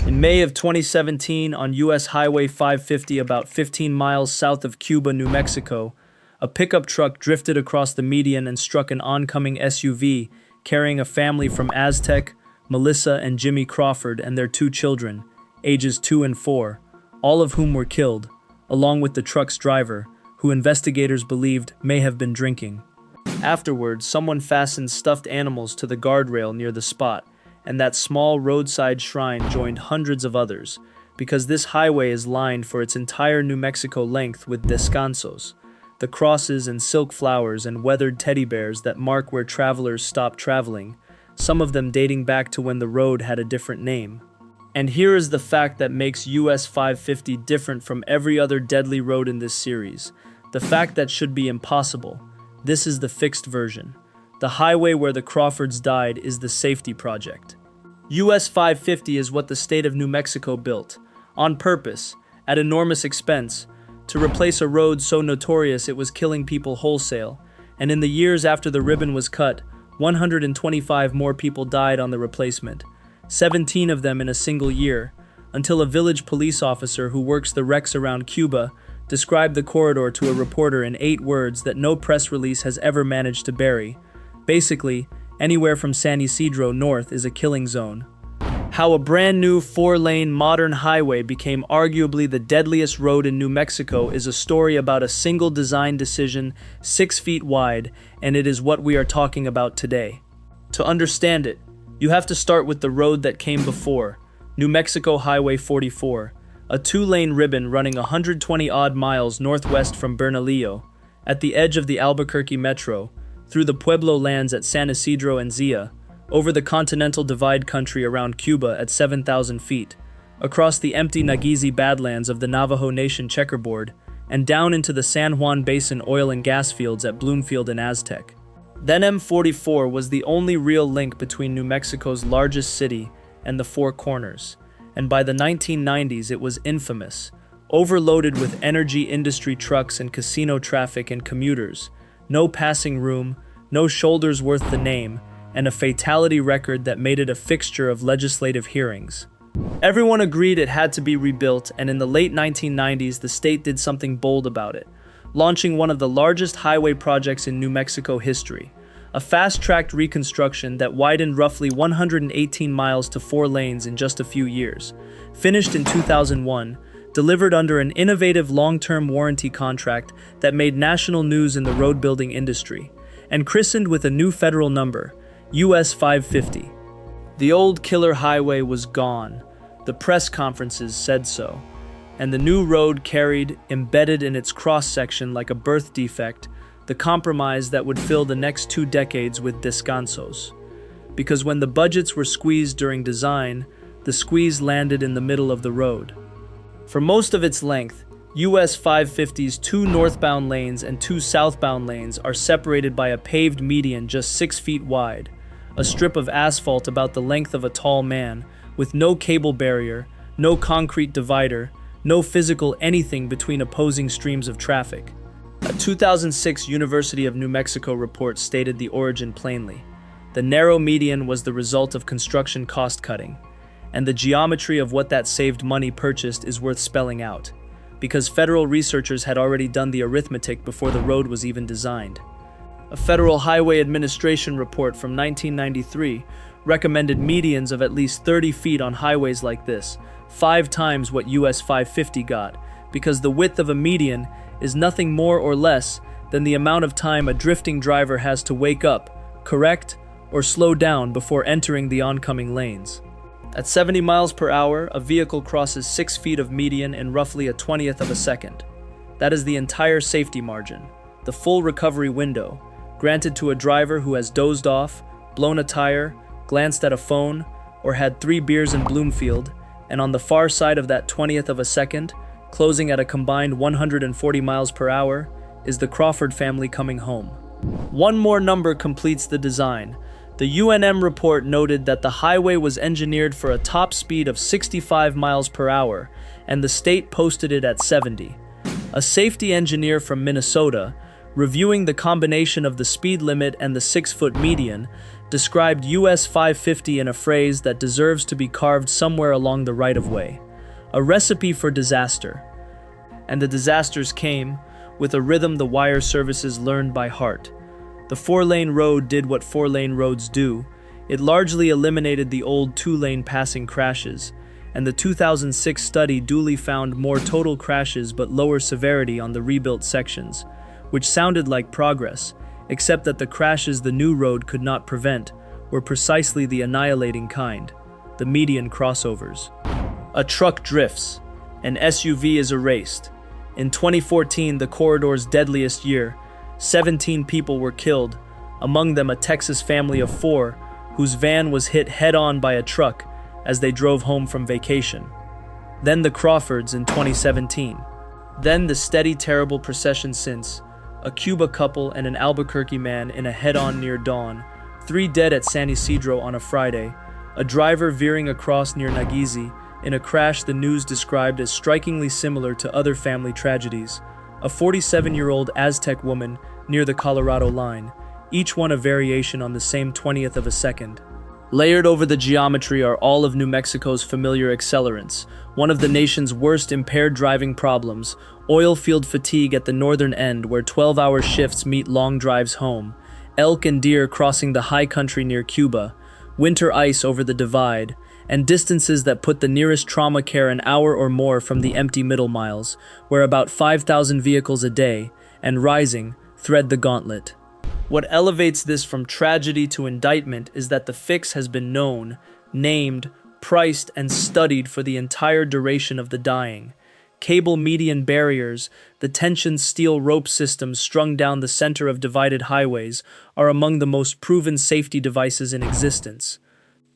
In May of 2017, on US Highway 550, about 15 miles south of Cuba, New Mexico, a pickup truck drifted across the median and struck an oncoming SUV carrying a family from Aztec, Melissa and Jimmy Crawford, and their two children, ages 2 and 4, all of whom were killed, along with the truck's driver, who investigators believed may have been drinking. Afterwards, someone fastened stuffed animals to the guardrail near the spot, and that small roadside shrine joined hundreds of others, because this highway is lined for its entire New Mexico length with descansos, the crosses and silk flowers and weathered teddy bears that mark where travelers stop traveling, some of them dating back to when the road had a different name. And here is the fact that makes US-550 different from every other deadly road in this series, the fact that should be impossible. This is the fixed version. The highway where the Crawfords died is the safety project. US-550 is what the state of New Mexico built, on purpose, at enormous expense, to replace a road so notorious it was killing people wholesale, and in the years after the ribbon was cut, 125 more people died on the replacement, 17 of them in a single year, until a village police officer who works the wrecks around Cuba described the corridor to a reporter in 8 words that no press release has ever managed to bury. Basically, anywhere from San Ysidro north is a killing zone. How a brand new 4-lane modern highway became arguably the deadliest road in New Mexico is a story about a single design decision 6 feet wide, and it is what we are talking about today. To understand it, you have to start with the road that came before, New Mexico Highway 44, a 2-lane ribbon running 120-odd miles northwest from Bernalillo, at the edge of the Albuquerque Metro, through the Pueblo lands at San Isidro and Zia, over the Continental Divide country around Cuba at 7,000 feet, across the empty Nageezi Badlands of the Navajo Nation checkerboard, and down into the San Juan Basin oil and gas fields at Bloomfield and Aztec. Then M44 was the only real link between New Mexico's largest city and the Four Corners, and by the 1990s it was infamous, overloaded with energy industry trucks and casino traffic and commuters, no passing room, no shoulders worth the name, and a fatality record that made it a fixture of legislative hearings. Everyone agreed it had to be rebuilt, and in the late 1990s the state did something bold about it, launching one of the largest highway projects in New Mexico history, a fast-tracked reconstruction that widened roughly 118 miles to 4 lanes in just a few years. Finished in 2001, delivered under an innovative long-term warranty contract that made national news in the road-building industry, and christened with a new federal number, US-550. The old killer highway was gone. The press conferences said so. And the new road carried, embedded in its cross-section like a birth defect, the compromise that would fill the next 2 decades with descansos. Because when the budgets were squeezed during design, the squeeze landed in the middle of the road. For most of its length, US-550's 2 northbound lanes and 2 southbound lanes are separated by a paved median just 6 feet wide, a strip of asphalt about the length of a tall man, with no cable barrier, no concrete divider, no physical anything between opposing streams of traffic. A 2006 University of New Mexico report stated the origin plainly. The narrow median was the result of construction cost cutting, and the geometry of what that saved money purchased is worth spelling out, because federal researchers had already done the arithmetic before the road was even designed. A Federal Highway Administration report from 1993 recommended medians of at least 30 feet on highways like this, 5 times what US-550 got, because the width of a median is nothing more or less than the amount of time a drifting driver has to wake up, correct, or slow down before entering the oncoming lanes. At 70 miles per hour, a vehicle crosses 6 feet of median in roughly a 20th of a second. That is the entire safety margin, the full recovery window, granted to a driver who has dozed off, blown a tire, glanced at a phone, or had 3 beers in Bloomfield, and on the far side of that 20th of a second, closing at a combined 140 miles per hour, is the Crawford family coming home. One more number completes the design. The UNM report noted that the highway was engineered for a top speed of 65 miles per hour, and the state posted it at 70. A safety engineer from Minnesota, reviewing the combination of the speed limit and the 6-foot median, described US-550 in a phrase that deserves to be carved somewhere along the right-of-way. A recipe for disaster. And the disasters came with a rhythm the wire services learned by heart. The four-lane road did what four-lane roads do. It largely eliminated the old two-lane passing crashes, and the 2006 study duly found more total crashes but lower severity on the rebuilt sections, which sounded like progress, except that the crashes the new road could not prevent were precisely the annihilating kind, the median crossovers. A truck drifts. An SUV is erased. In 2014, the corridor's deadliest year, 17 people were killed, among them a Texas family of 4, whose van was hit head-on by a truck as they drove home from vacation. Then the Crawfords in 2017. Then the steady, terrible procession since, a Cuba couple and an Albuquerque man in a head-on near dawn, 3 dead at San Isidro on a Friday, a driver veering across near Nageezi in a crash the news described as strikingly similar to other family tragedies, a 47-year-old Aztec woman near the Colorado line, each one a variation on the same 20th of a second. Layered over the geometry are all of New Mexico's familiar accelerants, one of the nation's worst impaired driving problems, oil field fatigue at the northern end where 12-hour shifts meet long drives home, elk and deer crossing the high country near Cuba, winter ice over the divide, and distances that put the nearest trauma care an hour or more from the empty middle miles, where about 5,000 vehicles a day, and rising, thread the gauntlet. What elevates this from tragedy to indictment is that the fix has been known, named, priced, and studied for the entire duration of the dying. Cable median barriers, the tension steel rope systems strung down the center of divided highways, are among the most proven safety devices in existence.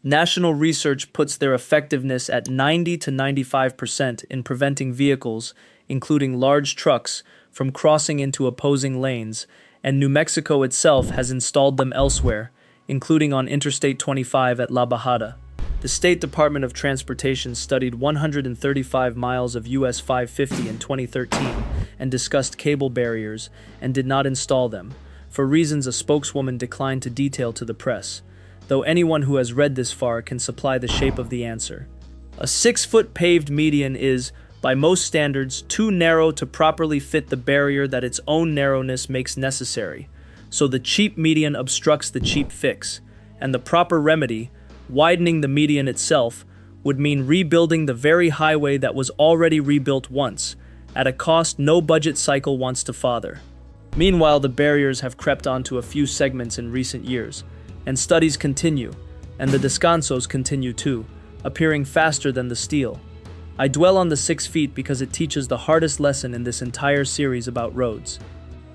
National research puts their effectiveness at 90 to 95% in preventing vehicles, including large trucks, from crossing into opposing lanes, and New Mexico itself has installed them elsewhere, including on Interstate 25 at La Bajada. The State Department of Transportation studied 135 miles of US-550 in 2013 and discussed cable barriers and did not install them, for reasons a spokeswoman declined to detail to the press, though anyone who has read this far can supply the shape of the answer. A 6-foot paved median is, by most standards, too narrow to properly fit the barrier that its own narrowness makes necessary, so the cheap median obstructs the cheap fix, and the proper remedy, widening the median itself, would mean rebuilding the very highway that was already rebuilt once, at a cost no budget cycle wants to father. Meanwhile, the barriers have crept onto a few segments in recent years, and studies continue, and the descansos continue too, appearing faster than the steel. I dwell on the 6 feet because it teaches the hardest lesson in this entire series about roads.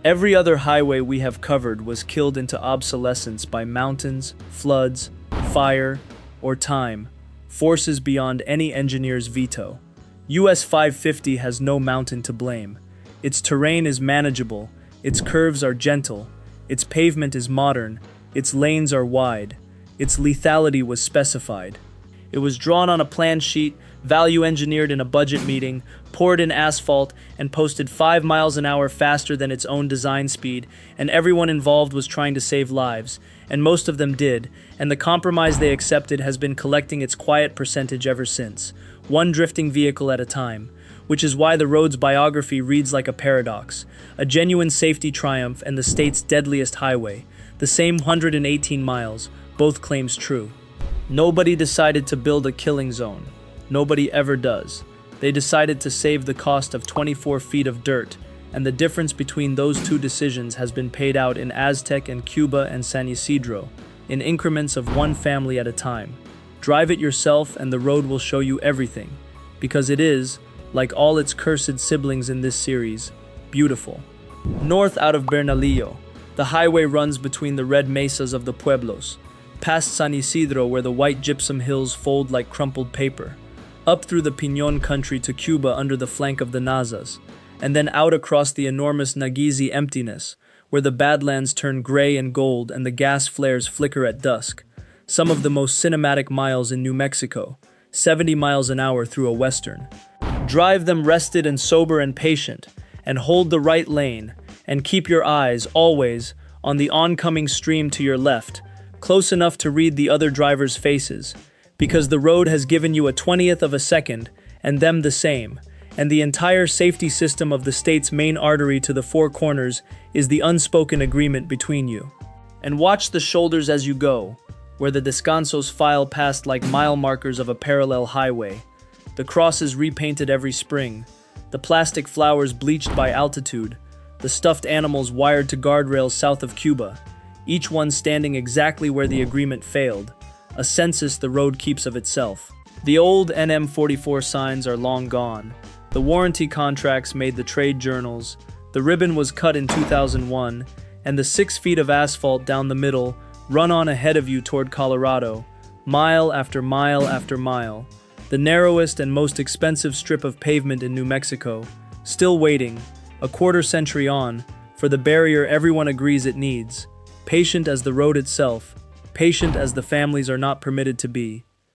Every other highway we have covered was killed into obsolescence by mountains, floods, fire, or time, forces beyond any engineer's veto. US-550 has no mountain to blame. Its terrain is manageable, its curves are gentle, its pavement is modern, its lanes are wide, its lethality was specified. It was drawn on a plan sheet, value engineered in a budget meeting, poured in asphalt, and posted 5 miles an hour faster than its own design speed, and everyone involved was trying to save lives, and most of them did, and the compromise they accepted has been collecting its quiet percentage ever since, one drifting vehicle at a time, which is why the road's biography reads like a paradox, a genuine safety triumph and the state's deadliest highway, the same 118 miles, both claims true. Nobody decided to build a killing zone. Nobody ever does. They decided to save the cost of 24 feet of dirt, and the difference between those two decisions has been paid out in Aztec and Cuba and San Isidro, in increments of one family at a time. Drive it yourself and the road will show you everything, because it is, like all its cursed siblings in this series, beautiful. North out of Bernalillo, the highway runs between the red mesas of the pueblos, past San Isidro where the white gypsum hills fold like crumpled paper, up through the Piñon country to Cuba under the flank of the Nazas, and then out across the enormous Nageezi emptiness, where the Badlands turn gray and gold and the gas flares flicker at dusk, some of the most cinematic miles in New Mexico, 70 miles an hour through a western. Drive them rested and sober and patient, and hold the right lane, and keep your eyes, always, on the oncoming stream to your left, close enough to read the other drivers' faces, because the road has given you a 20th of a second, and them the same, and the entire safety system of the state's main artery to the four corners is the unspoken agreement between you. And watch the shoulders as you go, where the descansos file past like mile markers of a parallel highway, the crosses repainted every spring, the plastic flowers bleached by altitude, the stuffed animals wired to guardrails south of Cuba, each one standing exactly where the agreement failed, a census the road keeps of itself. The old NM44 signs are long gone. The warranty contracts made the trade journals, the ribbon was cut in 2001, and the 6 feet of asphalt down the middle run on ahead of you toward Colorado, mile after mile after mile, the narrowest and most expensive strip of pavement in New Mexico, still waiting, a quarter century on, for the barrier everyone agrees it needs, patient as the road itself, patient as the families are not permitted to be.